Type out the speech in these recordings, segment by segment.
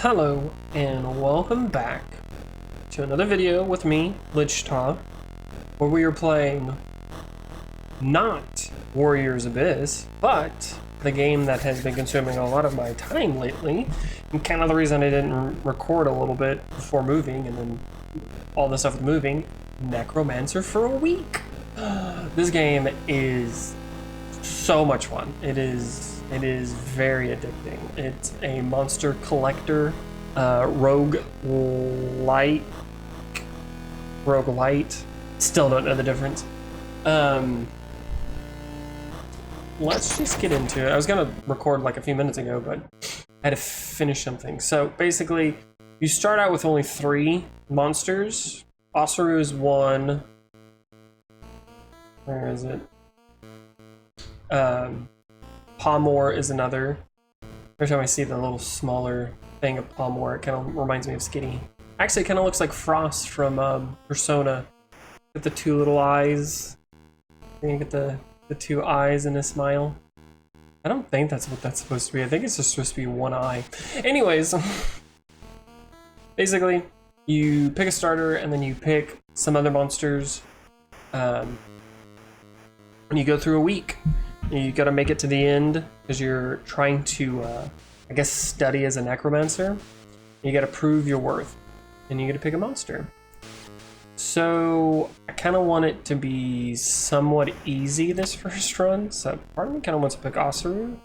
Hello and welcome back to another video with me, Lichta, where we are playing not Warriors Abyss, but the game that has been consuming a lot of my time lately, and kind of the reason I didn't record a little bit before moving, and then all the stuff with moving, Necromancer for a week. This game is so much fun. It is very addicting. It's a monster collector, roguelite. Still don't know the difference. Let's just get into it. I was gonna record like a few minutes ago, but I had to finish something. So basically, you start out with only 3 monsters. Ausaroo is 1. Where is it? Palmore is another. Every time I see the little smaller thing of Palmore, it kind of reminds me of Skitty. Actually, it kind of looks like Frost from Persona. With the 2 little eyes. You get the 2 eyes and a smile. I don't think that's what that's supposed to be. I think it's just supposed to be 1 eye. Anyways, basically, you pick a starter and then you pick some other monsters. And you go through a week. You gotta make it to the end because you're trying to, I guess, study as a necromancer. You gotta prove your worth, and you gotta pick a monster. So I kind of want it to be somewhat easy this first run. So part of me kind of wants to pick Ausaroo.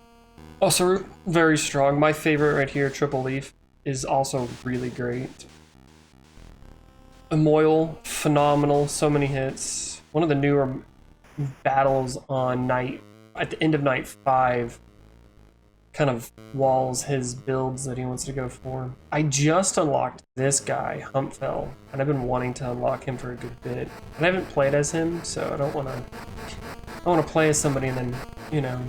Ausaroo, very strong. My favorite right here, Triple Leaf, is also really great. Amoil, phenomenal. So many hits. One of the newer battles on at the end of night 5 kind of walls his builds that he wants to go for. I just unlocked this guy, Humpfell, and I've been wanting to unlock him for a good bit. And I haven't played as him, so I don't want to play as somebody and then, you know,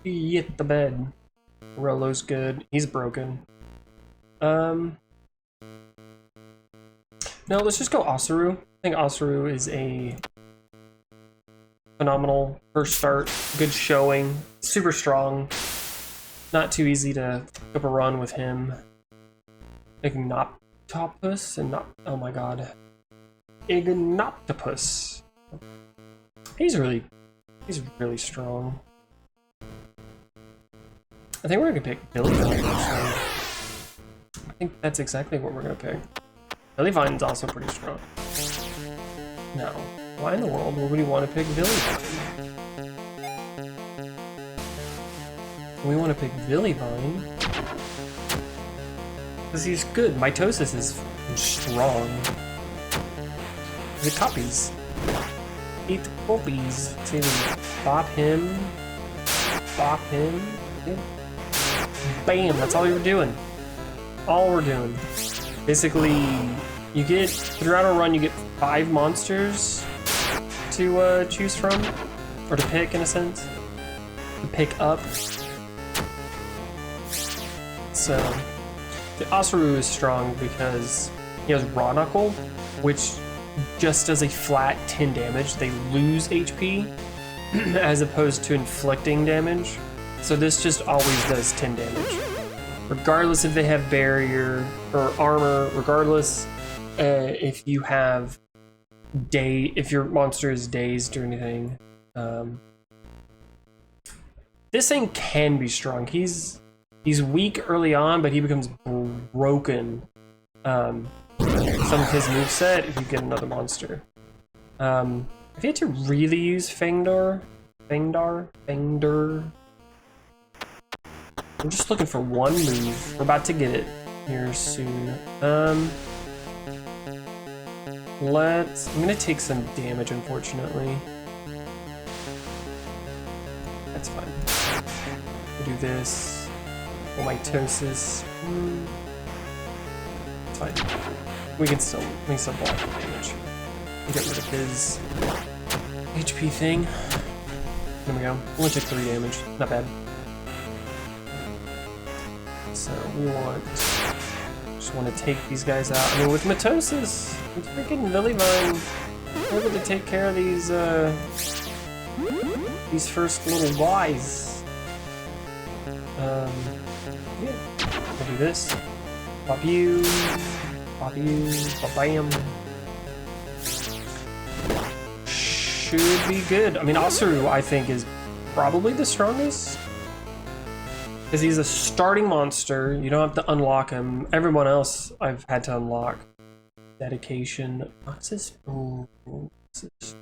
hit the bed. Rolo's good. He's broken. No, let's just go Ausaroo. I think Ausaroo is a phenomenal first start, good showing, super strong, not too easy to pick up a run with him. Ignoptopus and not, oh my god, Ignoptopus. He's really strong. I think we're gonna pick Villivine actually. I think that's exactly what we're gonna pick. Villivine's also pretty strong. No. Why in the world would we want to pick Villivine? We want to pick Villivine because he's good. Mitosis is strong. The copies. Eat the copies. So you bop him. Bop him. Yeah. Bam! That's all you're doing. All we're doing. Basically, you get, throughout a run, you get 5 monsters to choose from, or to pick in a sense, to pick up. So the Ausaroo is strong because he has Raw Knuckle, which just does a flat 10 damage. They lose HP as opposed to inflicting damage. So this just always does 10 damage. Regardless if they have barrier or armor, regardless if you have if your monster is dazed or anything. This thing can be strong. He's weak early on, but he becomes broken. Some of his moveset if you get another monster. If you had to really use Fangdar. I'm just looking for one move. We're about to get it here soon. I'm gonna take some damage, unfortunately. That's fine. We'll do this. Oh, mitosis. It's fine. We can still block the damage. We'll get rid of his HP thing. There we go. Only took 3 damage. Not bad. So we just want to take these guys out. I mean, with mitosis, with freaking Villivine, we're able to take care of these first little guys. Yeah. We'll do this. Pop you. Pop you. Bam. Should be good. I mean, Ausaroo, I think, is probably the strongest. Because he's a starting monster. You don't have to unlock him. Everyone else I've had to unlock. Dedication. What's this? Oh, what's this?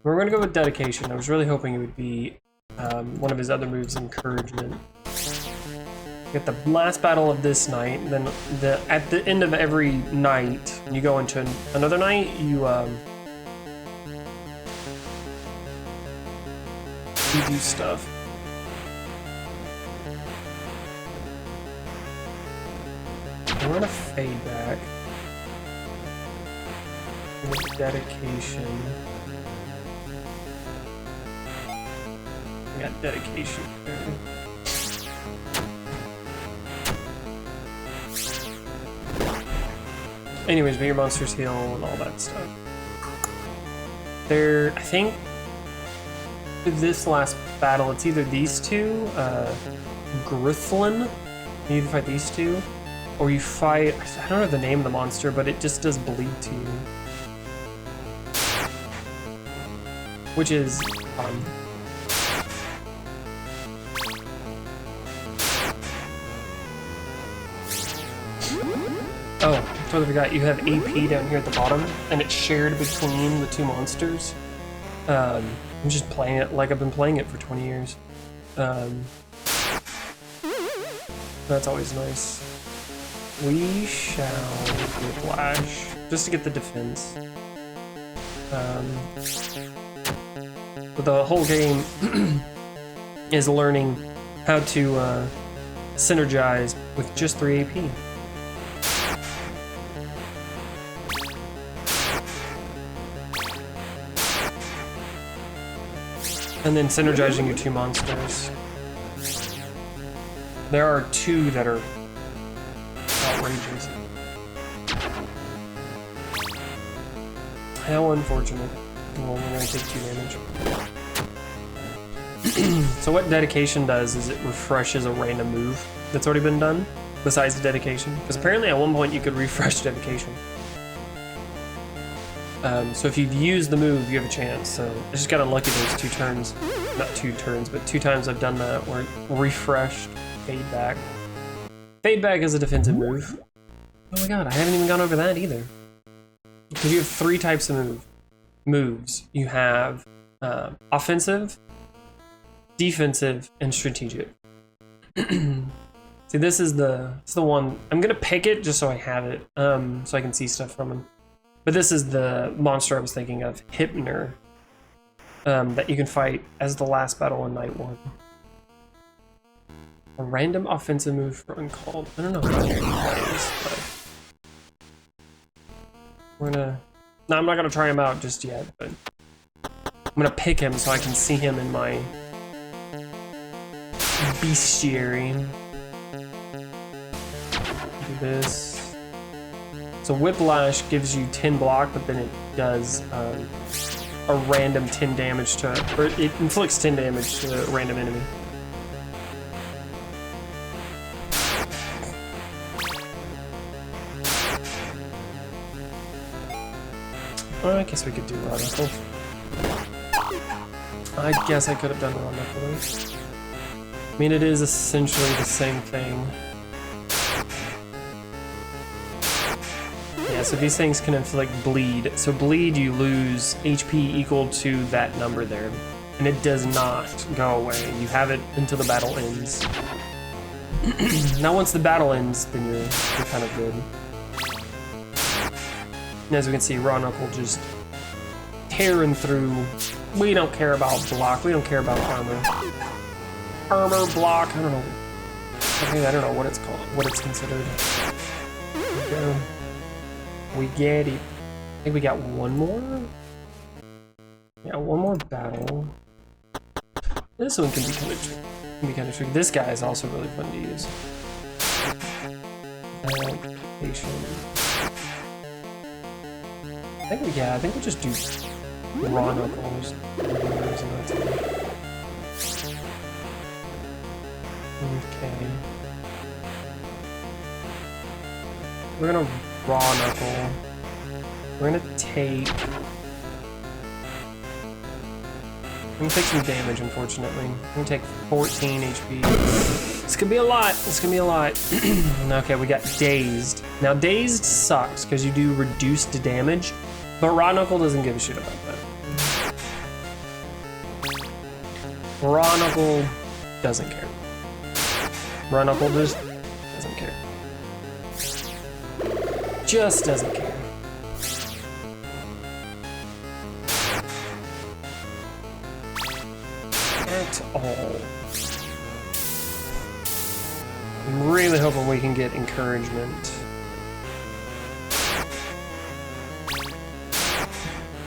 We're going to go with dedication. I was really hoping it would be one of his other moves, encouragement. Get the last battle of this night, and then at the end of every night, when you go into another night, you do stuff. I'm gonna fade back. With dedication. I got dedication there. Anyways, but your monsters heal and all that stuff. I think, with this last battle, it's either these two, Grithlin, you either fight these two, or you fight, I don't know the name of the monster, but it just does bleed to you. Which is fun. Oh, I totally forgot, you have AP down here at the bottom, and it's shared between the two monsters. I'm just playing it like I've been playing it for 20 years. That's always nice. We shall Whiplash, just to get the defense. But the whole game is learning how to synergize with just 3 AP. And then synergizing your two monsters. There are two that are outrageous. How unfortunate. Well, we're gonna take 2 damage. So what dedication does is it refreshes a random move that's already been done, besides the dedication. Because apparently at one point you could refresh dedication. So if you've used the move, you have a chance. So I just got unlucky those 2 turns. Not 2 turns, but 2 times I've done that where it refreshed Fade Back. Fade Back is a defensive move. Oh my god, I haven't even gone over that either. Because you have 3 types of moves. You have offensive, defensive, and strategic. See, this is the one. I'm gonna pick it just so I have it, so I can see stuff from him. But this is the monster I was thinking of, Hypner, that you can fight as the last battle in Night 1. A random offensive move for uncalled. I don't know how he plays, but we're gonna. No, I'm not gonna try him out just yet, but I'm gonna pick him so I can see him in my bestiary. Do this. So Whiplash gives you 10 block, but then it does a random 10 damage to, or it inflicts 10 damage to a random enemy. I guess we could do Raw Knuckle. I guess I could have done Raw Knuckle. I mean, it is essentially the same thing. Yeah, so these things can inflict bleed. So bleed, you lose HP equal to that number there. And it does not go away. You have it until the battle ends. Now once the battle ends, then you're kind of good. And as we can see, Raw Knuckle just tearing through. We don't care about block. We don't care about armor. Armor, block, I don't know. Okay, I don't know what it's called, what it's considered. Okay. We get it. I think we got one more? Yeah, one more battle. This one can be kind of tricky. This guy is also really fun to use. I think we just do Raw Knuckles. We're gonna raw knuckle. We're gonna take... I'm gonna take some damage, unfortunately. I'm gonna take 14 HP. This could be a lot. This could be a lot. Okay, we got dazed. Now, dazed sucks because you do reduced damage, but raw knuckle doesn't give a shit about that. Raw knuckle doesn't care. Raw knuckle just doesn't care. Just doesn't care. At all. I'm really hoping we can get encouragement.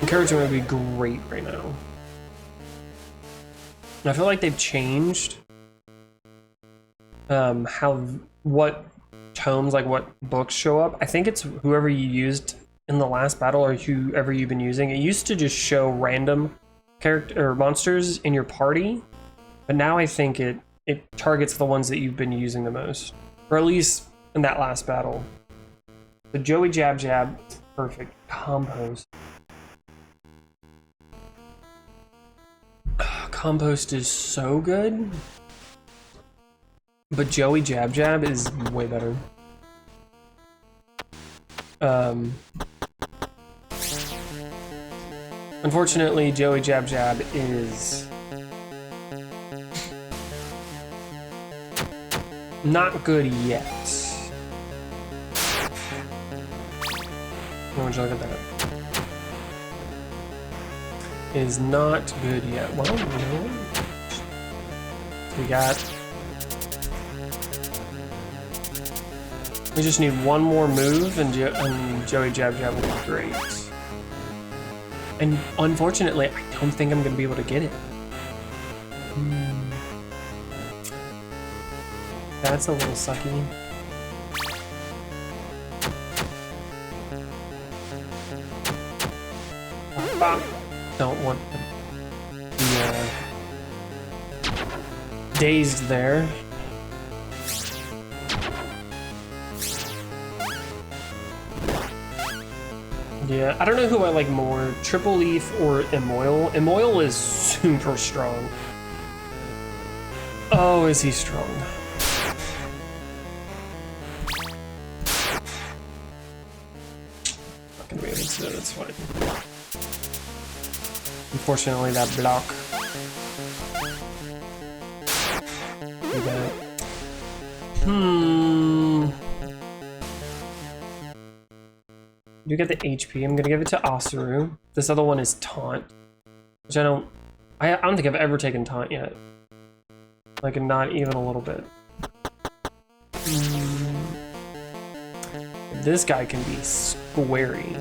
Encouragement would be great right now. And I feel like they've changed what tomes, like what books show up. I think it's whoever you used in the last battle or whoever you've been using. It used to just show random character or monsters in your party, but now I think it targets the ones that you've been using the most, or at least in that last battle. The Joey Jab Jab, perfect. Compost. Compost is so good, but Joey Jab Jab is way better. Unfortunately, Joey Jab Jab is not good yet. I want you to look at that. Is not good yet. Well, you know, we just need one more move, and Joey Jab Jab will be great. And unfortunately, I don't think I'm gonna be able to get it. That's a little sucky. Don't want the dazed there. Yeah, I don't know who I like more, Triple Leaf or Emoil. Emoil is super strong. Oh, is he strong? Not gonna be able to, that's fine. Unfortunately, that block. Do that. You get the HP. I'm gonna give it to Ausaroo. This other one is Taunt, which I don't think I've ever taken Taunt yet. Like, not even a little bit. This guy can be squarey.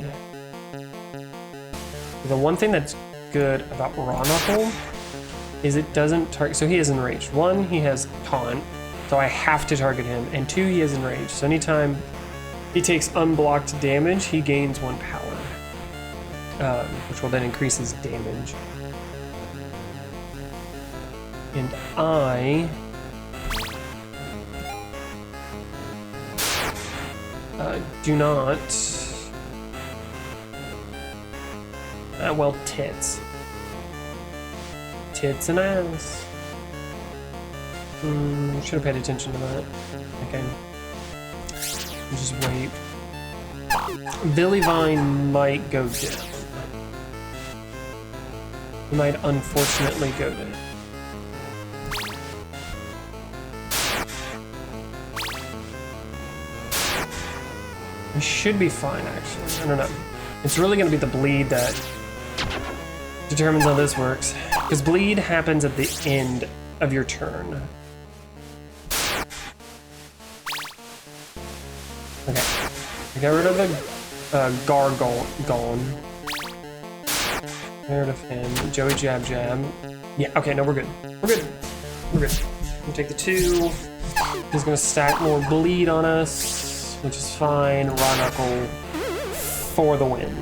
The one thing that's good about Raw Knuckle is it doesn't target. So he is enraged. One, he has Taunt, so I have to target him, and two, he is enraged. So anytime he takes unblocked damage, he gains 1 power, which will then increase his damage. And I do not. Well, tits. Tits and ass. Should have paid attention to that. Okay. Just wait. Villivine might go down. He might unfortunately go down. We should be fine, actually. I don't know. It's really going to be the bleed that determines how this works. Because bleed happens at the end of your turn. Okay. I got rid of the Gargone. Get rid of him. Joey Jab Jab. Yeah, okay, no, we're good. We're good. We're good. We'll take the 2. He's gonna stack more bleed on us, which is fine. Raw Knuckle for the win.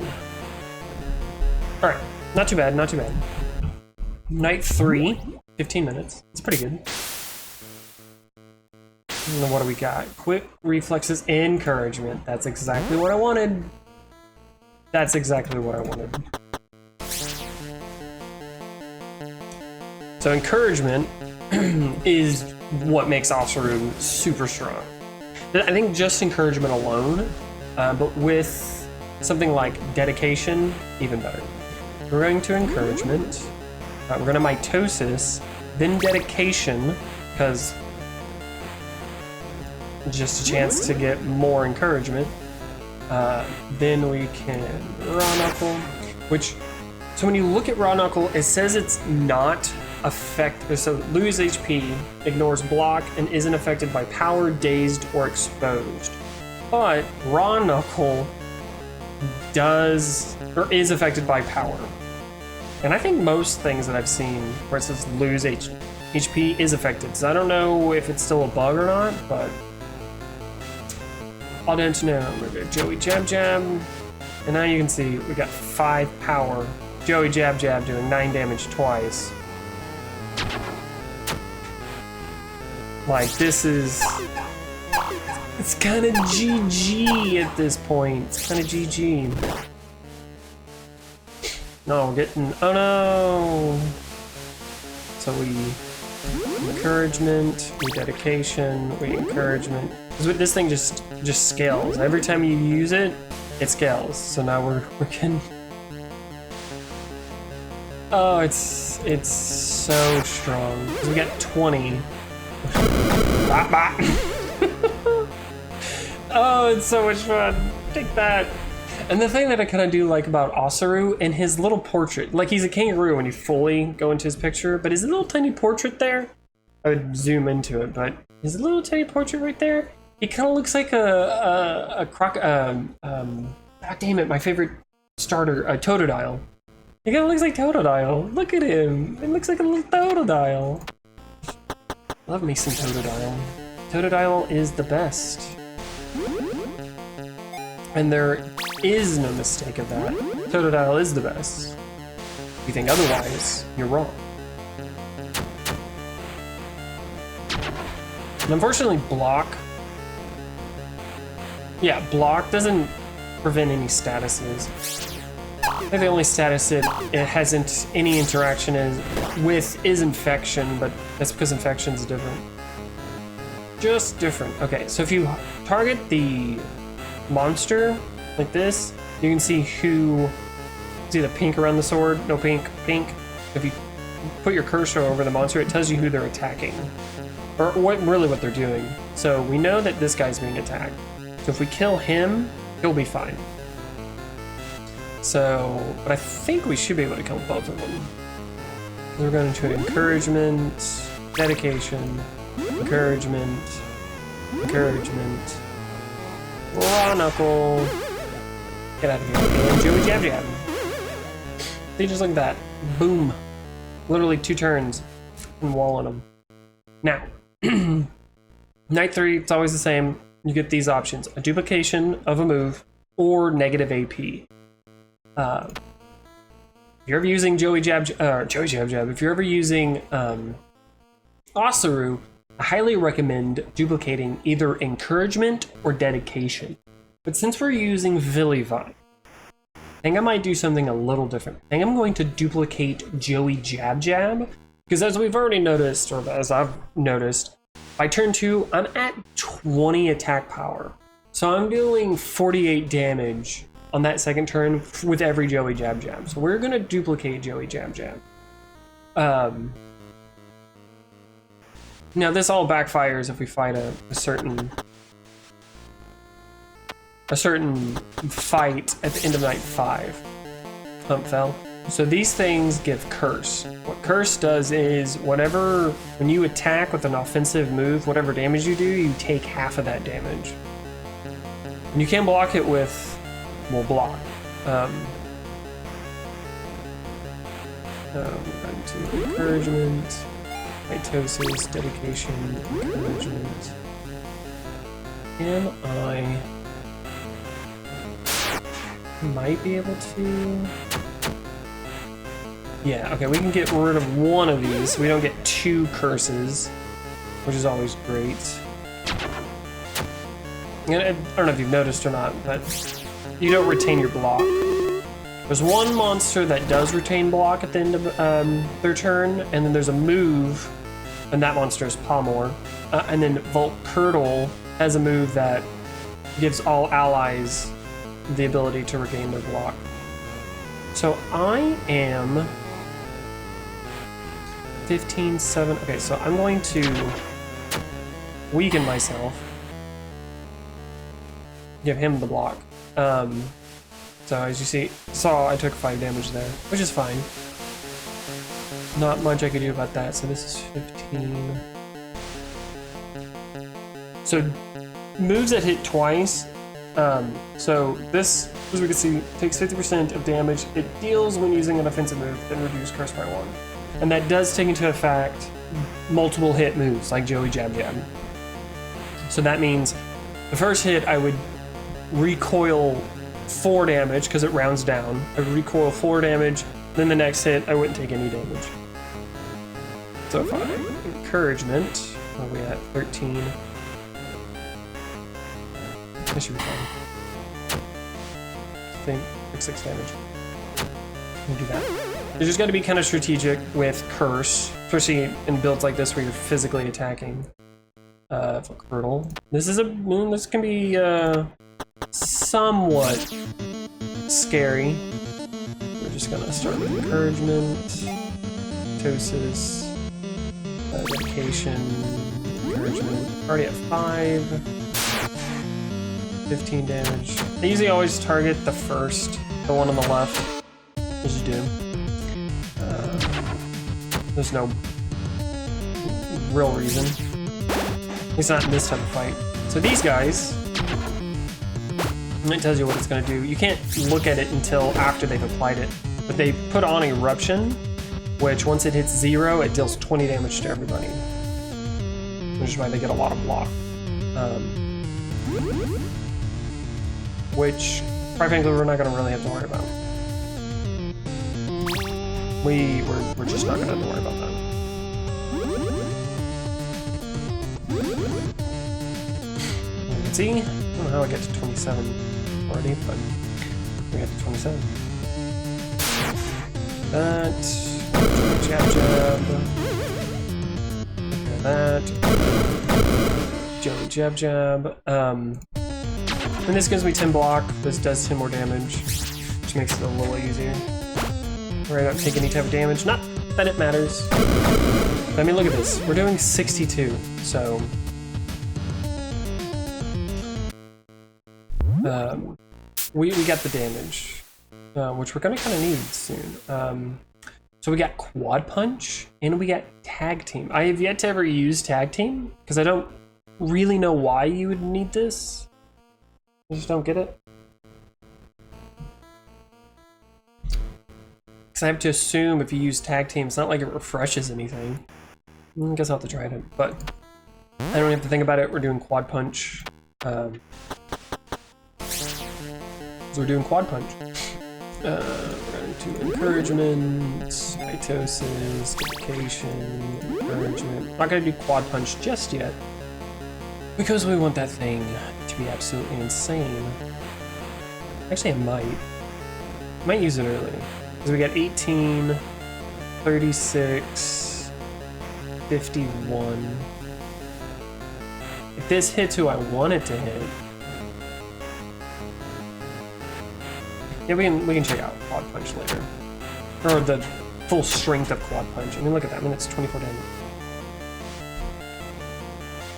Alright, not too bad, not too bad. Night 3, 15 minutes. It's pretty good. And then what do we got? Quick reflexes, encouragement. That's exactly what I wanted. That's exactly what I wanted. So encouragement is what makes Ausaroo super strong. I think just encouragement alone, but with something like dedication, even better. We're going to encouragement. We're going to mitosis, then dedication, because just a chance to get more encouragement. Then we can raw knuckle, which, so when you look at raw knuckle, it says it's not so lose HP, ignores block, and isn't affected by power, dazed, or exposed. But raw knuckle does, or is affected by power. And I think most things that I've seen where it says lose HP is affected. So I don't know if it's still a bug or not, but all down to now. We're gonna Joey Jab Jab. And now you can see we got 5 power. Joey Jab Jab doing 9 damage twice. Like, this is... It's kind of GG at this point. It's kind of GG. No, we're getting... Oh no! So we... Encouragement, we dedication, we encouragement. Because this thing just scales. Every time you use it, it scales. So now we're getting... Oh, it's so strong. We got 20. Oh, it's so much fun. Take that. And the thing that I kind of do like about Ausaroo and his little portrait, like he's a kangaroo when you fully go into his picture, but his little tiny portrait there, I would zoom into it, but his little tiny portrait right there, he kind of looks like a damn it, my favorite starter, a Totodile. He kind of looks like Totodile. Look at him. It looks like a little Totodile. Love me some Totodile. Totodile is the best. And there is no mistake of that. Totodile is the best. If you think otherwise, you're wrong. And unfortunately, block... Yeah, block doesn't prevent any statuses. I think the only status it hasn't any interaction with is infection, but that's because infection's different. Just different. Okay, so if you target the monster like this, you can see who... See the pink around the sword? No, pink, pink. If you put your cursor over the monster, it tells you who they're attacking. Or what they're doing. So we know that this guy's being attacked. So if we kill him, he'll be fine. So, but I think we should be able to kill both of them. We're going to encouragement, dedication, encouragement, encouragement, raw knuckle. Get out of here. And Joey Jab Jab. See, just like that. Boom. Literally 2 turns and wall on them. Now, night 3, it's always the same. You get these options: a duplication of a move or negative AP. If you're ever using Joey Jab Jab, if you're ever using Ausaroo, I highly recommend duplicating either encouragement or dedication. But since we're using Villivine, I think I might do something a little different. I think I'm going to duplicate Joey Jab Jab, because as we've already noticed, or as I've noticed, by turn 2, I'm at 20 attack power. So I'm doing 48 damage on that second turn with every Joey Jab Jab. So we're gonna duplicate Joey Jab Jab. Now this all backfires if we fight a certain fight at the end of night 5. Pump fell. So these things give curse. What curse does is when you attack with an offensive move, whatever damage you do, you take half of that damage. And you can block it with block. Into encouragement, mitosis, dedication, encouragement. I might be able to... Yeah, okay, we can get rid of one of these. We don't get 2 curses, which is always great. I don't know if you've noticed or not, but you don't retain your block. There's one monster that does retain block at the end of their turn, and then there's a move, and that monster is Palmor. And then Volcurtle has a move that gives all allies the ability to regain their block. So I am 15, 7. Okay, so I'm going to weaken myself. Give him the block. So as you saw, I took 5 damage there, which is fine. Not much I could do about that. So this is 15. So moves that hit twice. So this, as we can see, takes 50% of damage. It deals when using an offensive move, then reduce curse by 1. And that does take into effect multiple hit moves like Joey Jab Jab. So that means the first hit I would recoil 4 damage because it rounds down. I would recoil 4 damage, then the next hit I wouldn't take any damage. So 5. Encouragement. What are we at? 13. This should be fine. I think 6 damage. We'll do that. You just got to be kind of strategic with curse, especially in builds like this where you're physically attacking. Volcurtle. This can be somewhat scary. We're just gonna start with encouragement, mitosis, dedication, encouragement. Already at 5. 15 damage. I usually always target the first, the one on the left, as you do. There's no real reason. At least not in this type of fight. So these guys, it tells you what it's going to do. You can't look at it until after they've applied it. But they put on Eruption, which once it hits 0, it deals 20 damage to everybody. Which is why they get a lot of block. Which, quite frankly, we're not going to really have to worry about. We're just not going to have to worry about that. Let's see. I don't know how I get to 27 already, but we get to 27. That. Jab jab. That. Joey Jab Jab. And this gives me 10 block. This does 10 more damage, which makes it a little easier. Where I don't take any type of damage. Not that it matters. But I mean, look at this. We're doing 62, so. We got the damage, which we're gonna kind of need soon. So we got Quad Punch and we got Tag Team. I have yet to ever use Tag Team because I don't really know why you would need this. I just don't get it. Because I have to assume if you use Tag Team, it's not like it refreshes anything. I guess I'll have to try it, but I don't have to think about it. We're doing Quad Punch. So we're doing Quad Punch. We're going to encouragement, mitosis, dedication, encouragement. Not going to do Quad Punch just yet because we want that thing to be absolutely insane. Actually, I might use it early because we got 18, 36, 51. If this hits who I want it to hit. Yeah, we can check out Quad Punch later. Or the full strength of Quad Punch. I mean, look at that. I mean, it's 24 damage.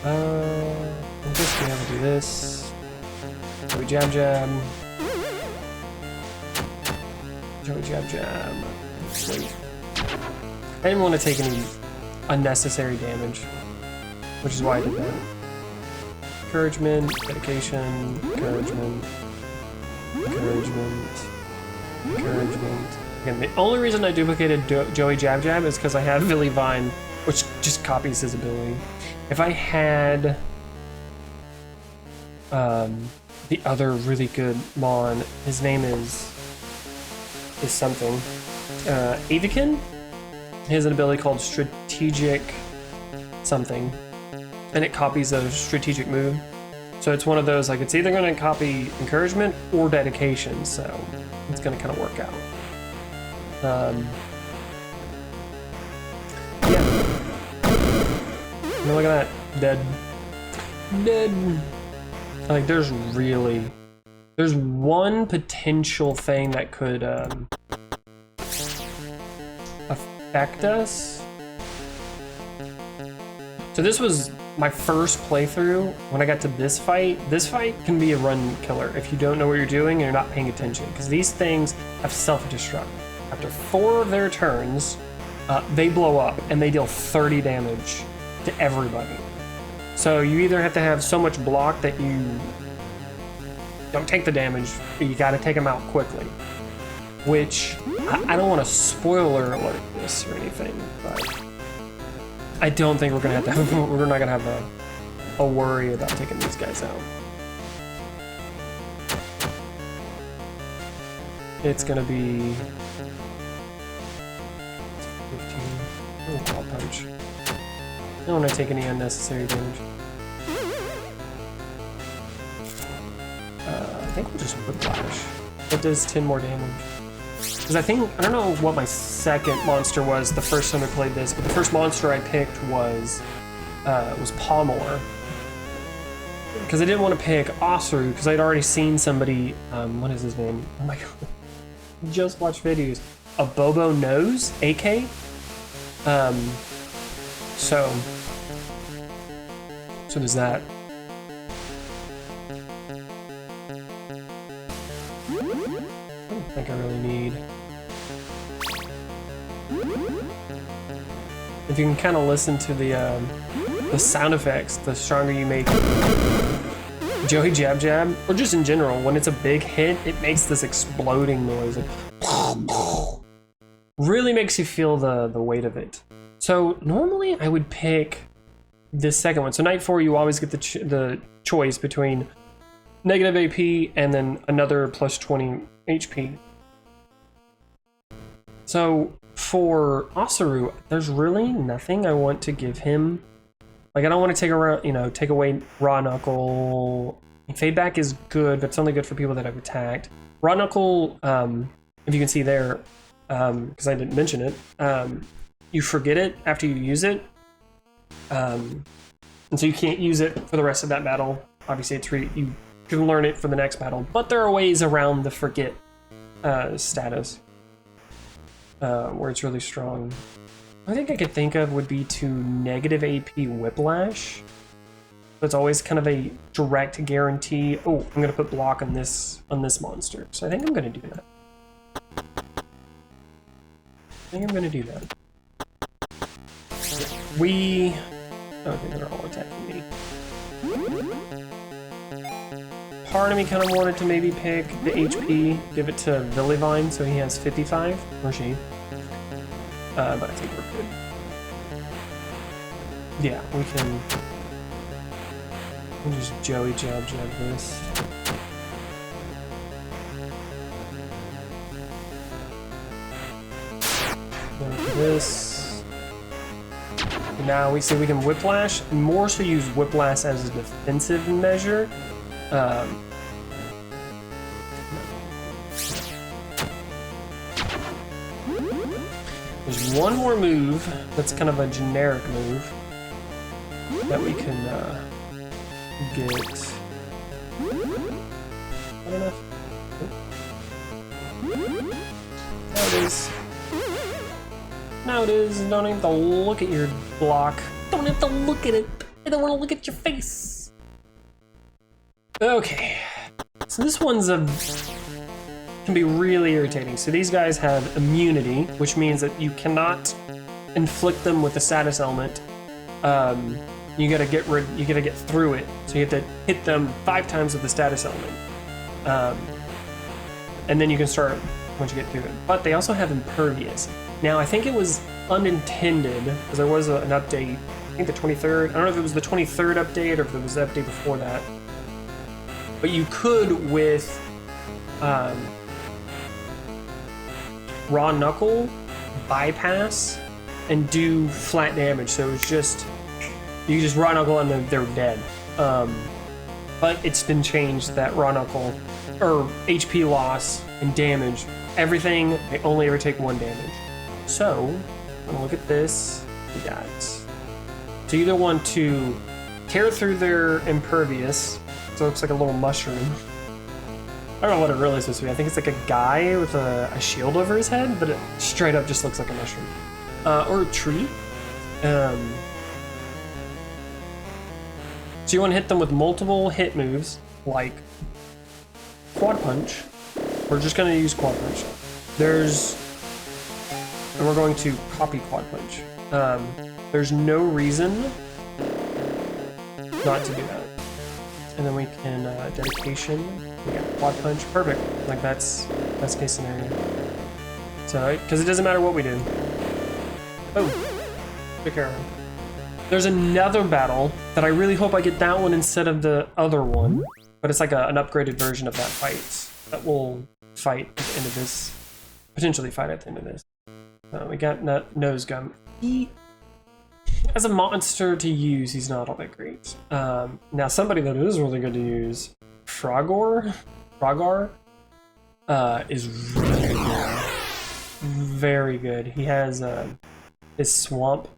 I'm just gonna have to do this. Joey Jab Jab. Joey Jab Jab. Wait. I didn't want to take any unnecessary damage, which is why I did that. Encouragement, dedication, encouragement. Encouragement. Again, the only reason I duplicated Joey Jab Jab is because I have Villivine, which just copies his ability. If I had the other really good Mon, his name is something. Avikin? He has an ability called Strategic something. and it copies a strategic move. So it's one of those, like, it's either going to copy encouragement or dedication, so it's going to kind of work out. Yeah. I mean, look at that. Dead. Like, there's one potential thing that could affect us. So this was my first playthrough. When I got to this fight can be a run killer if you don't know what you're doing and you're not paying attention, because these things have self-destruct. After 4 of their turns, they blow up and they deal 30 damage to everybody. So you either have to have so much block that you don't take the damage, but you gotta take them out quickly. Which, I don't want to spoiler alert this or anything, but I don't think we're gonna have to we're not gonna have a worry about taking these guys out. It's gonna be 15. Oh, claw punch. I don't want to take any unnecessary damage. I think we'll just whiplash. It does 10 more damage. Because I don't know what my second monster was the first time I played this, but the first monster I picked was Palmor. Because I didn't want to pick Ausaroo, because I'd already seen somebody, what is his name? Oh my god. Just watched videos. A Bobo Nose, AK? So there's that. I don't think I really need. If you can kind of listen to the sound effects, the stronger you make Joey Jab Jab, or just in general, when it's a big hit, it makes this exploding noise. Like, really makes you feel the weight of it. So normally I would pick this second one. So night 4, you always get the choice between negative AP and then another plus 20 HP. So for Ausaroo, there's really nothing I want to give him. Like, I don't want to take away Raw Knuckle. Fade back is good, but it's only good for people that I've attacked. Raw Knuckle, if you can see there, because I didn't mention it, you forget it after you use it, and so you can't use it for the rest of that battle. Obviously, you can learn it for the next battle, but there are ways around the forget status where it's really strong. I think I could think of would be to negative AP Whiplash. That's always kind of a direct guarantee. Oh, I'm gonna put block on this monster, so I think I'm gonna do that. Okay, they're all attacking me. Part of me kind of wanted to maybe pick the HP, give it to Villivine, so he has 55, or she. But I think we're good. Yeah, we'll just Joey Jab Jab this. This. Now we see we can whiplash, more so use whiplash as a defensive measure. There's one more move that's kind of a generic move that we can get. Not enough. There it is. Now it is. Don't have to look at your block. Don't have to look at it. I don't want to look at your face. Okay. So this one's can be really irritating. So these guys have immunity, which means that you cannot inflict them with the status element. You gotta get through it. So you have to hit them 5 times with the status element. And then you can start once you get through it. But they also have impervious. Now, I think it was unintended, because there was an update, I think the 23rd, I don't know if it was the 23rd update or if it was the update before that, but you could, with Raw Knuckle, bypass and do flat damage, so it was just, You just raw knuckle and they're dead. But it's been changed that raw knuckle, or HP loss and damage, everything, they only ever take 1 damage. So, I'm gonna look at this. We got. So you either want to tear through their impervious, so it looks like a little mushroom. I don't know what it really is supposed to be. I think it's like a guy with a shield over his head, but it straight up just looks like a mushroom. Or a tree. So you want to hit them with multiple hit moves, like Quad Punch. We're just going to use Quad Punch. And we're going to copy Quad Punch. There's no reason not to do that. And then we can, dedication, we got Quad Punch, perfect. Like that's best case scenario. So, because it doesn't matter what we do. Oh, take care of him. There's another battle that I really hope I get that one instead of the other one. But it's like an upgraded version of that fight that will fight at the end of this. Potentially fight at the end of this. We got Nose Gum. He, as a monster to use, he's not all that great. Now somebody that is really good to use, Frogor, is really good. Very good. He has his swamp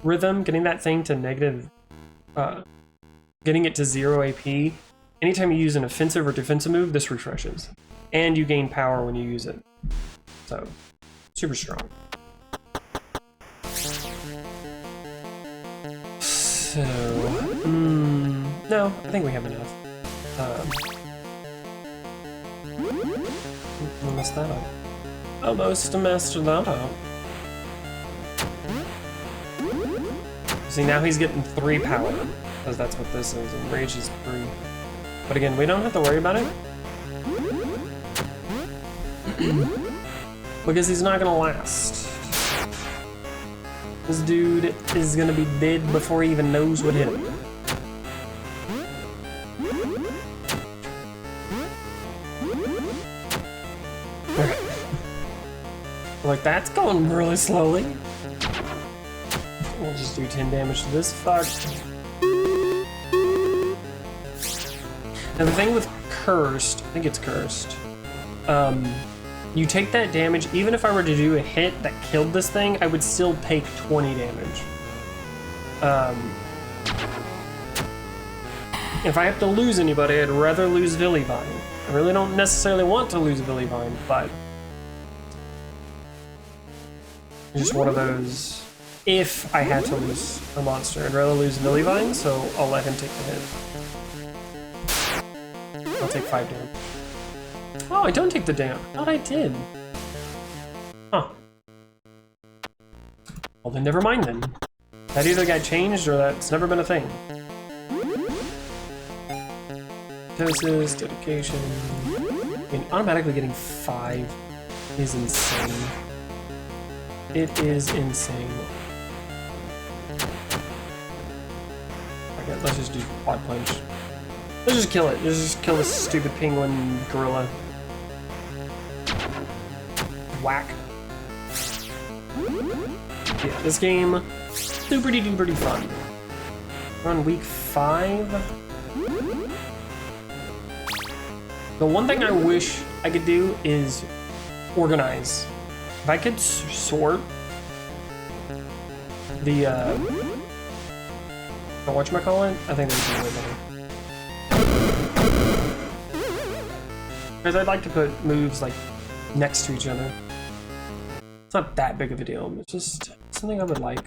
rhythm, getting that thing to negative, getting it to 0 AP. Anytime you use an offensive or defensive move, this refreshes. And you gain power when you use it. So, super strong. So, no, I think we have enough. Messed that up. Almost messed that up. See, now he's getting 3 power, because that's what this is, and rage is 3. But again, we don't have to worry about it. Because he's not gonna last. This dude is gonna be dead before he even knows what hit him. Okay. Like, that's going really slowly. We'll just do 10 damage to this fuck. Now the thing with Cursed, I think it's Cursed, you take that damage, even if I were to do a hit that killed this thing, I would still take 20 damage. If I have to lose anybody, I'd rather lose Villivine. I really don't necessarily want to lose Villivine, but it's just one of those. If I had to lose a monster, I'd rather lose Villivine, so I'll let him take the hit. I'll take 5 damage. Oh, I don't take the damage. I thought I did. Huh. Well, then never mind then. That either got changed or that's never been a thing. Doses, dedication. I mean, automatically getting 5 is insane. It is insane. Okay, let's just do Quad Punch. Let's just kill it. Let's just kill this stupid penguin gorilla. Whack. Yeah, this game, super-duper fun. We're on week 5. The one thing I wish I could do is organize. If I could sort the whatchamacallit, I think that would be way better. Because I'd like to put moves like next to each other. It's not that big of a deal, it's just something I would like.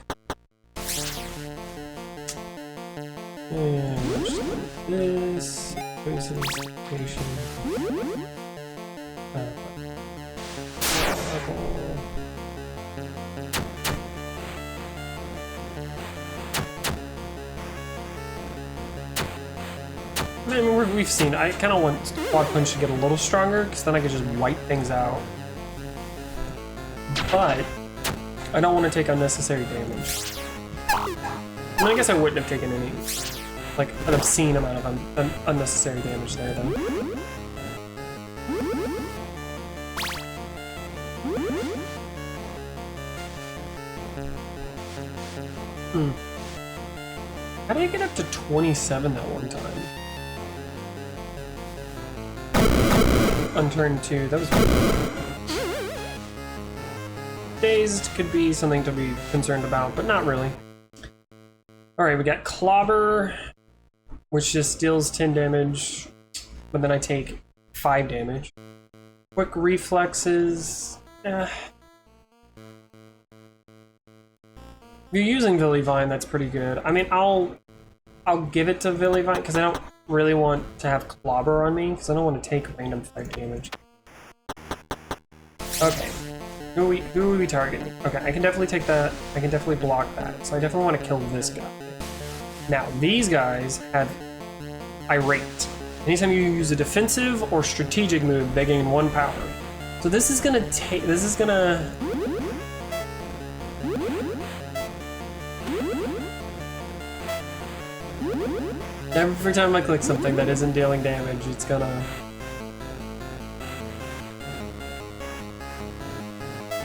And just like this, presentation. I mean, we've seen, I kind of want Quad Punch to get a little stronger, because then I could just wipe things out. But I don't want to take unnecessary damage. I mean, I guess I wouldn't have taken any, like, an obscene amount of unnecessary damage there, though. How did I get up to 27 that one time? On turn 2, that was dazed could be something to be concerned about, but not really. Alright, we got Clobber, which just deals 10 damage, but then I take 5 damage. Quick Reflexes. If you're using Villivine, that's pretty good. I mean, I'll give it to Villivine because I don't really want to have Clobber on me because I don't want to take random 5 damage. Okay, who are we targeting? Okay, I can definitely take that. I can definitely block that. So I definitely want to kill this guy. Now these guys have Irate. Anytime you use a defensive or strategic move, they gain 1 power. So this is gonna take. This is gonna. Every time I click something that isn't dealing damage, it's gonna...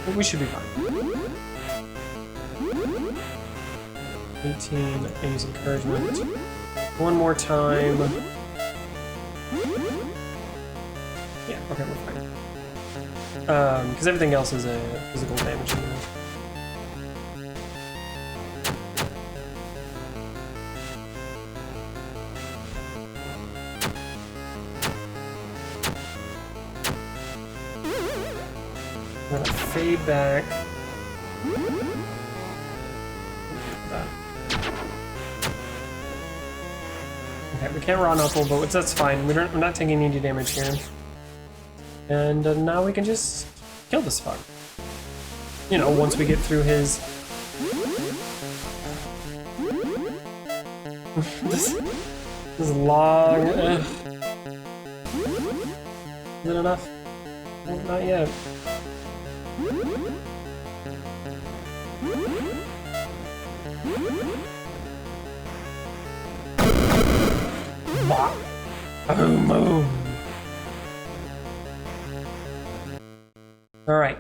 But we should be fine. 18, I use encouragement. One more time. Yeah, okay, we're fine. Because everything else is a physical damage. I'm gonna fade back. Okay, we can't raw knuckle, but that's fine. We're not taking any damage here. And now we can just kill this fuck. You know, once we get through his... this long... Is it enough? No, not yet. Boom, boom. Alright.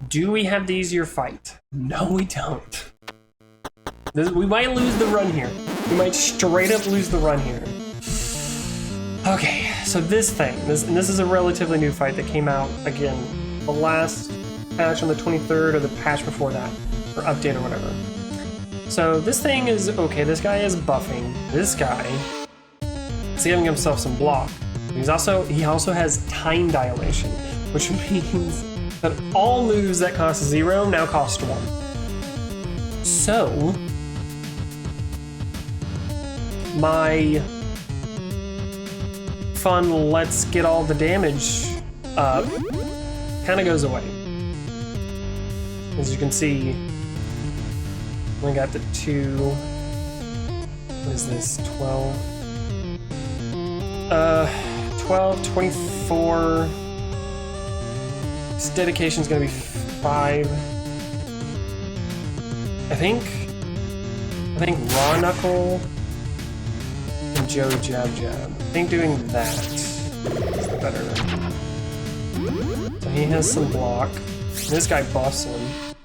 Do we have the easier fight? No, we don't. We might lose the run here. We might straight up lose the run here. Okay, so this thing, this is a relatively new fight that came out, again, the last patch on the 23rd or the patch before that, or update or whatever. So this thing is, okay, this guy is buffing. This guy is giving himself some block. He also has time dilation, which means that all moves that cost 0 now cost 1. So, my fun let's get all the damage up kind of goes away. As you can see, we got the 2, what is this, 12? 12, 24, this dedication's gonna be 5. I think Raw Knuckle and Joe Jab Jab. I think doing that is the better. So he has some block. This guy buffs him.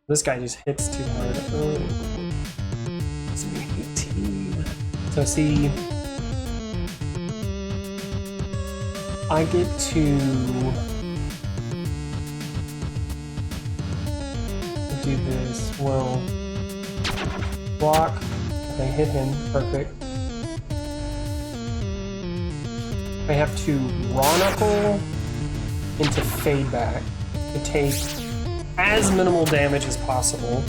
This guy just hits too hard. It's 18. So see, I get to do this. Well, block. If I hit him, perfect. I have to Raw Knuckle into Fade Back to take as minimal damage as possible.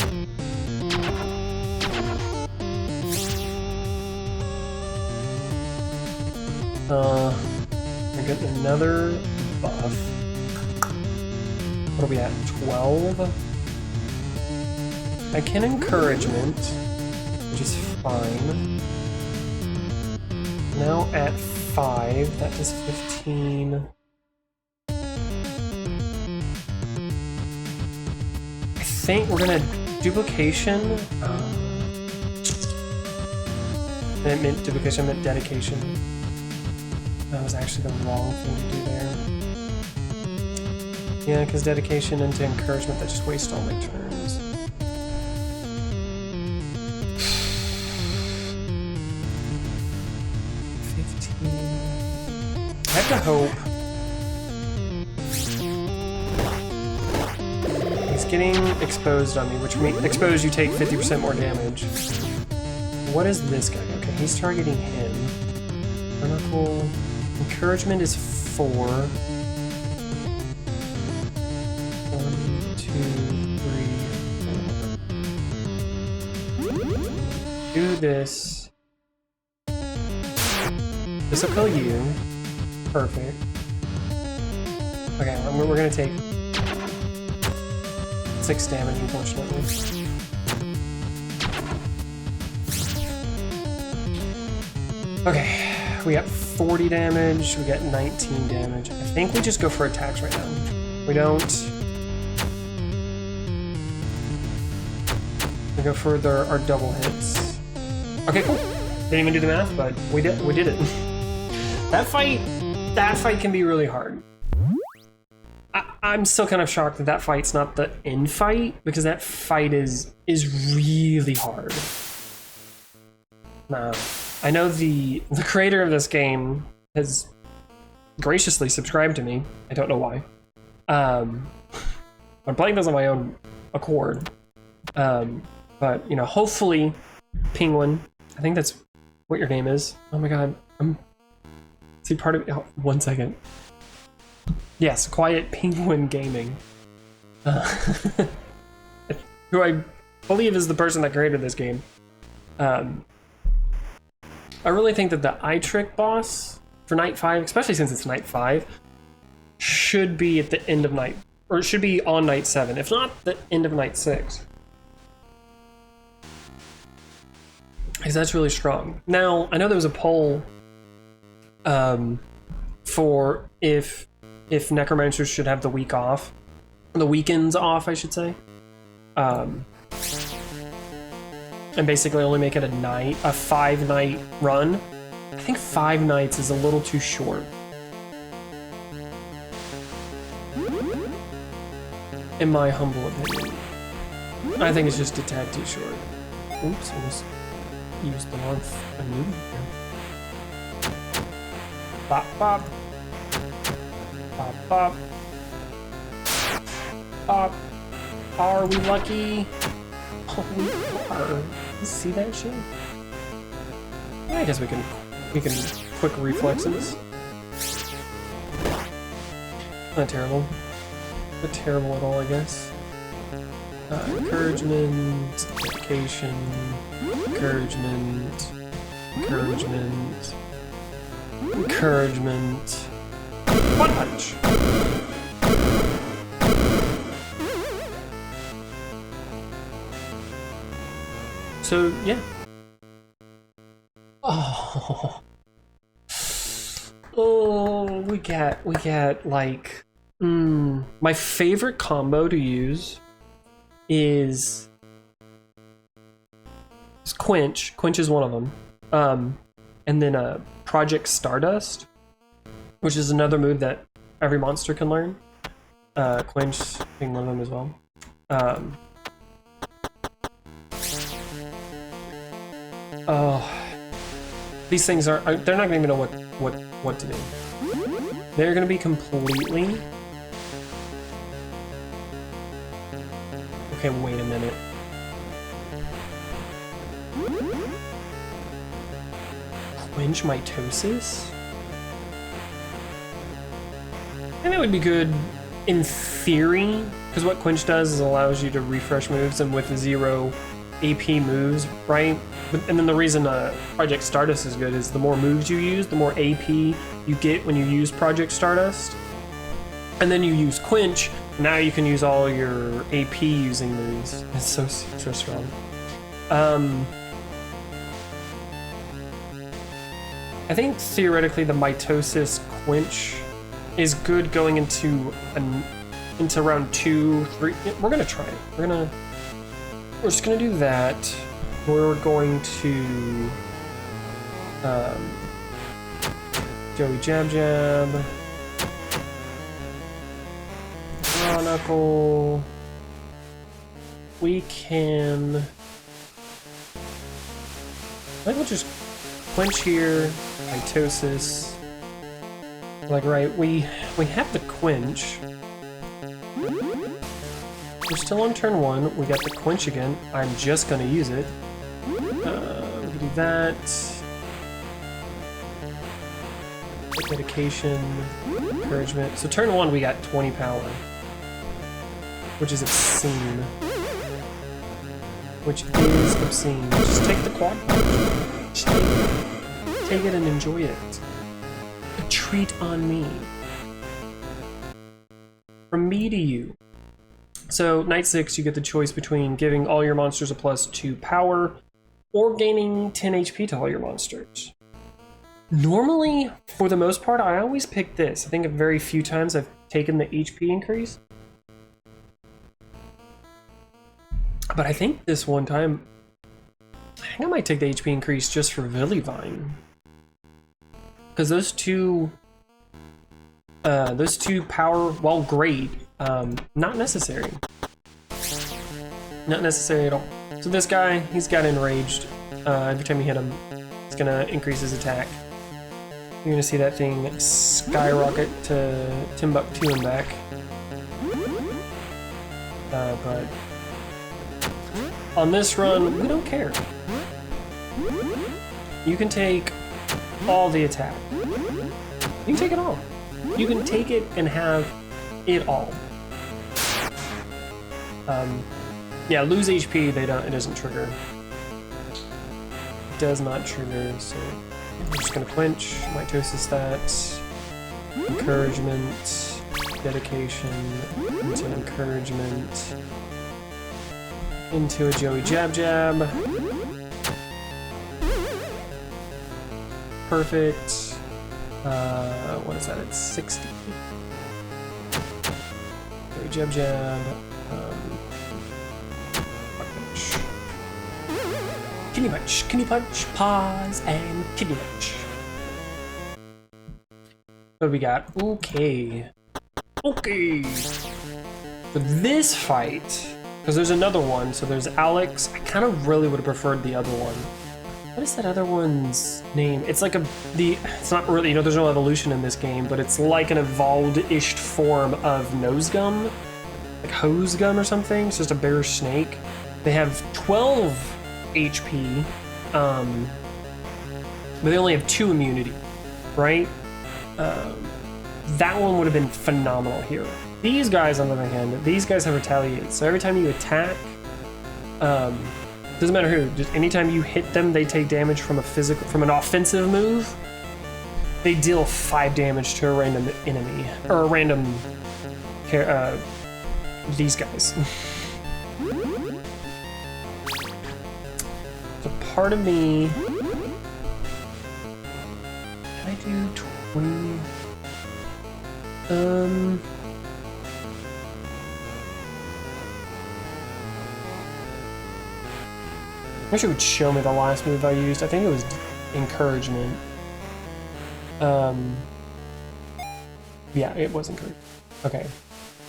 I get another buff. What are we at? 12? I can encouragement, which is fine. Now at 5, that is 15. I think we're gonna duplication. I meant duplication, I meant dedication. That was actually the wrong thing to do there. Yeah, because dedication into encouragement, that just wastes all my turns. have to hope. He's getting exposed on me, which means exposed you take 50% more damage. What is this guy? Okay, he's targeting him. Barnacle. Encouragement is 4. 1, 2, 3, 4. Do this. This will kill you. Perfect. Okay, we're gonna take 6 damage, unfortunately. Okay, we got 40 damage, we got 19 damage. I think we just go for attacks right now. We don't. We go for our double hits. Okay, cool. Didn't even do the math, but we did it. That fight can be really hard. I'm still kind of shocked that that fight's not the end fight, because that fight is really hard. Nah. I know the creator of this game has graciously subscribed to me. I don't know why. I'm playing this on my own accord. But, you know, hopefully, Penguin, I think that's what your name is. Oh my god, see, part of it, oh, 1 second. Yes, QuietPenguin Gaming. Who I believe is the person that created this game. I really think that the eye trick boss for night 5, especially since it's night 5, should be at the end of night, or it should be on night 7, if not the end of night 6. Because that's really strong. Now, I know there was a poll for if Necromancers should have the week off, the weekends off, I should say. And basically only make it a 5-night run. I think 5 nights is a little too short. In my humble opinion. I think it's just a tad too short. Oops, I almost used the wrong move here. Bop, bop. Bop, bop. Bop. Are we lucky? Oh, we are. You see that shit? Yeah, I guess we can quick reflexes. Not terrible. Not terrible at all, I guess. Encouragement, education, encouragement, encouragement, encouragement. One punch. So yeah. Oh, we get like my favorite combo to use is Quench. Quench is one of them. And then Project Stardust, which is another move that every monster can learn. Quench being one of them as well. Oh, these things they're not gonna even know what to do. They're gonna be completely. Okay, wait a minute. Quench mitosis? And that would be good in theory, because what Quench does is allows you to refresh moves, and with 0 AP moves, right? And then the reason Project Stardust is good is the more moves you use, the more AP you get when you use Project Stardust. And then you use Quench, now you can use all your AP using moves. It's so strong. I think theoretically the mitosis Quench is good going into round 2, 3. We're gonna try it. We're just gonna do that. We're going to Joey Jab Jab, Raw Knuckle. We can. I think we'll just Quench here, mitosis. Like, right, we have the quench. We're still on turn 1. We got the quench again. I'm just gonna use it. We can do that. Dedication, encouragement. So turn 1 we got 20 power, which is obscene. Just take the quad punch. Just take it and enjoy it. A treat on me. From me to you. So night 6, you get the choice between giving all your monsters a +2 power or gaining 10 HP to all your monsters. Normally, for the most part, I always pick this. I think very few times I've taken the HP increase. But I think this one time, I think I might take the HP increase just for Villivine. Because those two power, while great, not necessary. Not necessary at all. So this guy, he's got enraged. Every time you hit him, it's gonna increase his attack. You're gonna see that thing skyrocket to Timbuktu and back. But on this run, we don't care. You can take all the attack. You can take it all. You can take it and have it all. Yeah, lose HP, it doesn't trigger. It does not trigger, so I'm just gonna quench, mitosis that, encouragement, dedication, into encouragement, into a Joey Jab Jab. Perfect. What is that? It's 60. Joey Jab Jab. Kidney punch, pause, and kidney punch. What do we got? Okay. For this fight, because there's another one, so there's Alex. I kind of really would have preferred the other one. What is that other one's name? It's like it's not really, you know, there's no evolution in this game, but it's like an evolved-ish form of nose gum, like hose gum or something. It's just a bear snake. They have 12 HP, but they only have 2 immunity, right? That one would have been phenomenal here. These guys, on the other hand, these guys have retaliate. So every time you attack, doesn't matter who, just anytime you hit them, they take damage from an offensive move. They deal 5 damage to a random enemy, or a random, these guys. So part of me, can I do 20? I wish it would show me the last move I used. I think it was encouragement. Yeah, it was encouragement. Okay,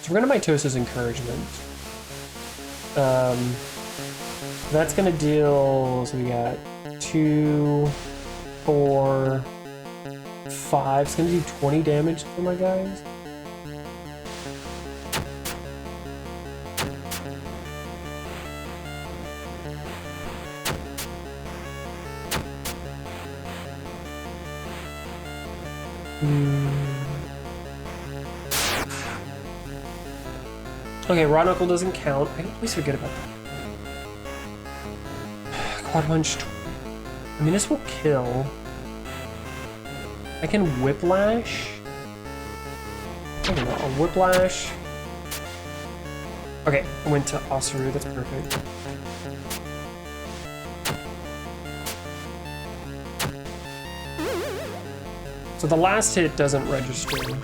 so we're gonna mitosis encouragement. That's gonna deal, so we got 2, 4, 5. It's gonna do 20 damage to my guys. Okay, raw knuckle doesn't count. I always forget about that. Quad punch. I mean, this will kill. I can whiplash. I don't know, a whiplash. Okay, I went to Ausaroo, that's perfect. So the last hit doesn't register.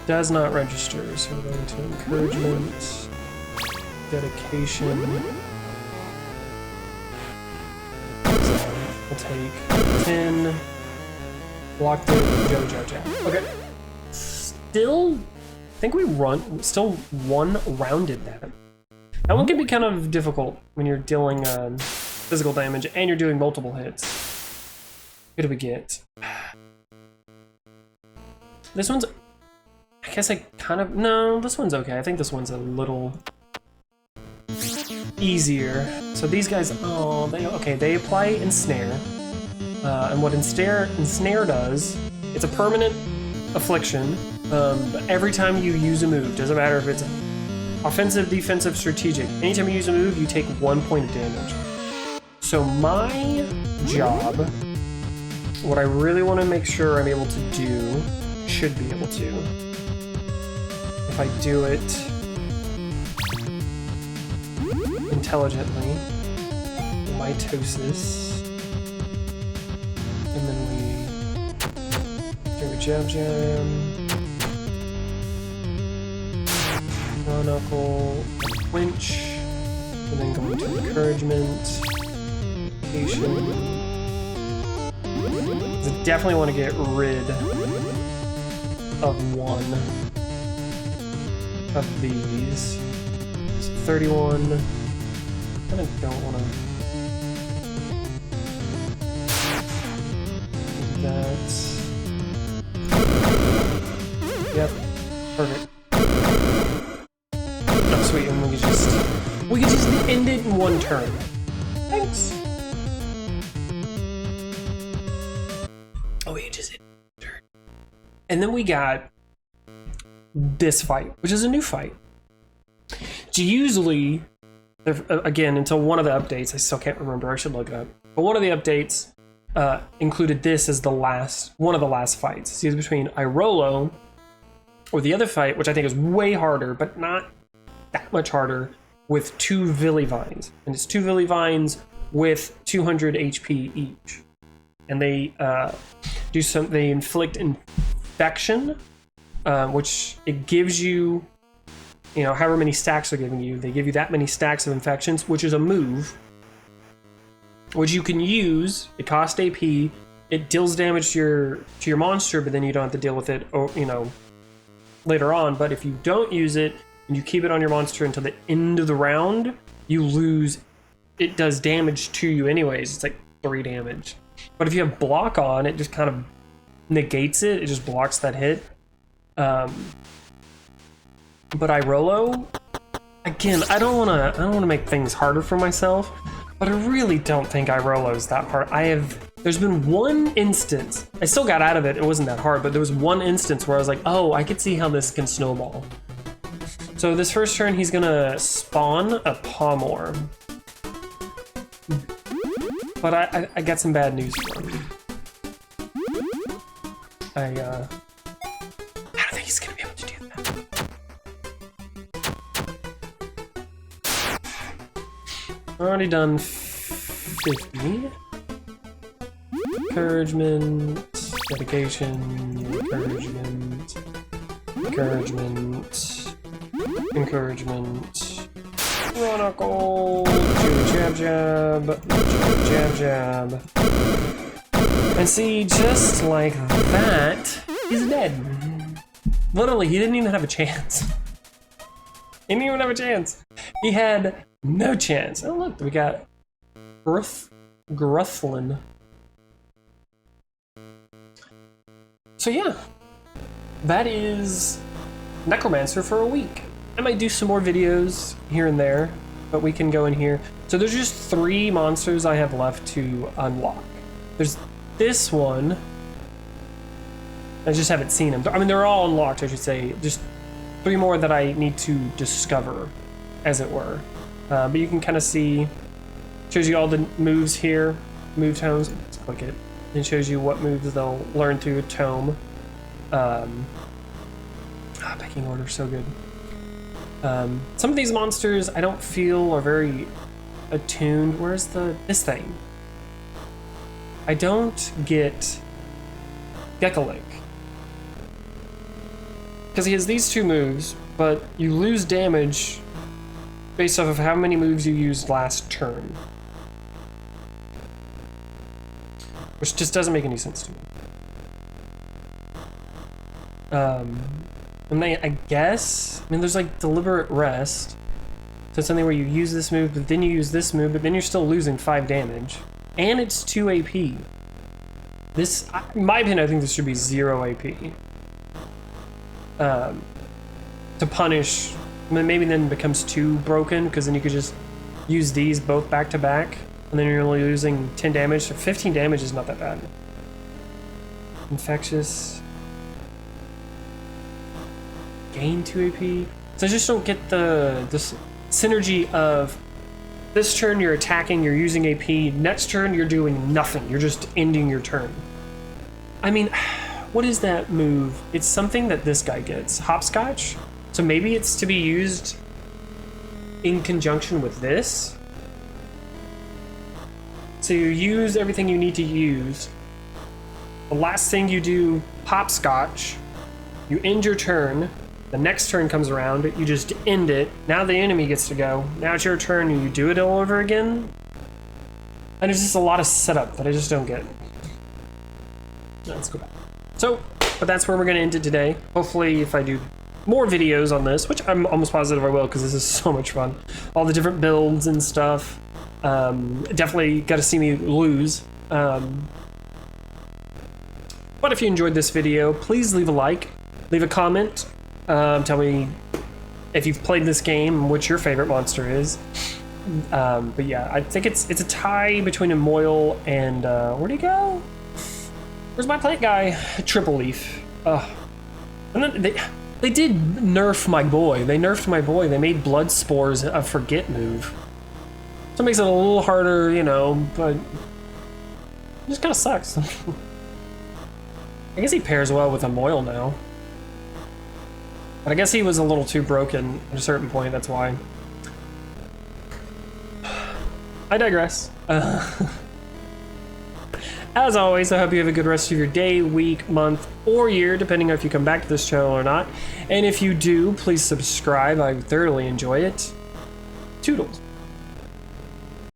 Does not register, so we're going to encouragement, dedication. We'll take 10, blocked it, JOJO-AROO. Okay. Still, I think we still one-rounded that. That one can be kind of difficult when you're dealing physical damage and you're doing multiple hits. What do we get? This one's... I guess I kind of... No, this one's okay. I think this one's a little easier. So these guys... Oh, they apply Ensnare. And what Ensnare does, it's a permanent affliction. But every time you use a move, doesn't matter if it's offensive, defensive, strategic, anytime you use a move, you take 1 point of damage. So my job, what I really want to make sure I'm able to do, should be able to, if I do it intelligently, mitosis, and then we do a jab jam, Chronicle, Quench, and then go into encouragement, education. I definitely want to get rid of one of these. So 31. I kind of don't want to do that. Yep, perfect. Oh, sweet, and we can just end it in 1 turn. Thanks. Oh, we can just end it in 1 turn. And then we got this fight, which is a new fight. Usually, again, until one of the updates, I still can't remember, I should look it up. But one of the updates included this as one of the last fights. See, it's between Iaroo or the other fight, which I think is way harder, but not that much harder, with 2 Villivines. And it's 2 Villivines with 200 HP each. And they they inflict infection, which it gives you, however many stacks they're giving you. They give you that many stacks of infections, which is a move, which you can use. It costs AP. It deals damage to your monster, but then you don't have to deal with it, later on. But if you don't use it and you keep it on your monster until the end of the round, you lose. It does damage to you anyways. It's like 3 damage. But if you have block on, it just kind of negates it. It just blocks that hit. But Iaroo, again, I don't want to make things harder for myself, but I really don't think Iaroo is that hard. There's been one instance, I still got out of it, it wasn't that hard, but there was one instance where I was like, oh, I could see how this can snowball. So this first turn, he's gonna spawn a Pomor. But I got some bad news for him. I don't think he's gonna be able to do that. Already done 50. Encouragement, dedication, encouragement, Chronicle, jab. And see, just like that, he's dead. Literally, he didn't even have a chance. He didn't even have a chance. He had no chance. Oh look, we got Gruthlin. So yeah, that is Necromancer for a week. I might do some more videos here and there, but we can go in here. So there's just 3 monsters I have left to unlock. There's this one. I just haven't seen them. I mean, they're all unlocked, I should say. Just 3 more that I need to discover, as it were. But you can kind of see, shows you all the moves here, move tomes. Let's click it. It shows you what moves they'll learn through a tome. Pecking order, so good. Some of these monsters I don't feel are very attuned. Where's this thing? I don't get Gekalik. Because he has these 2 moves, but you lose damage based off of how many moves you used last turn. Which just doesn't make any sense to me. And I guess, there's like deliberate rest. So it's something where you use this move, but then you use this move, but then you're still losing 5 damage. And it's 2 AP. This, in my opinion, I think this should be 0 AP. To punish, maybe then becomes too broken, because then you could just use these both back to back, and then you're only losing 10 damage. So 15 damage is not that bad. Infectious. Gain 2 AP. So I just don't get this synergy of this turn you're attacking, you're using AP, next turn you're doing nothing. You're just ending your turn. I mean, what is that move? It's something that this guy gets. Hopscotch? So maybe it's to be used in conjunction with this. So you use everything you need to use. The last thing you do, hopscotch, you end your turn. The next turn comes around, you just end it. Now the enemy gets to go. Now it's your turn and you do it all over again. And there's just a lot of setup that I just don't get. Let's go back. So, but that's where we're gonna end it today. Hopefully if I do more videos on this, which I'm almost positive I will because this is so much fun. All the different builds and stuff. Definitely got to see me lose. But if you enjoyed this video, please leave a like, leave a comment, tell me if you've played this game and what your favorite monster is. But yeah, I think it's a tie between a Moil and where'd he go? Where's my plant guy? Triple Leaf. And then they did nerf my boy. They nerfed my boy. They made Blood Spores a forget move. So it makes it a little harder, you know, but it just kind of sucks. I guess he pairs well with a Moil now. But I guess he was a little too broken at a certain point, that's why. I digress. As always, I hope you have a good rest of your day, week, month, or year, depending on if you come back to this channel or not. And if you do, please subscribe. I thoroughly enjoy it. Toodles.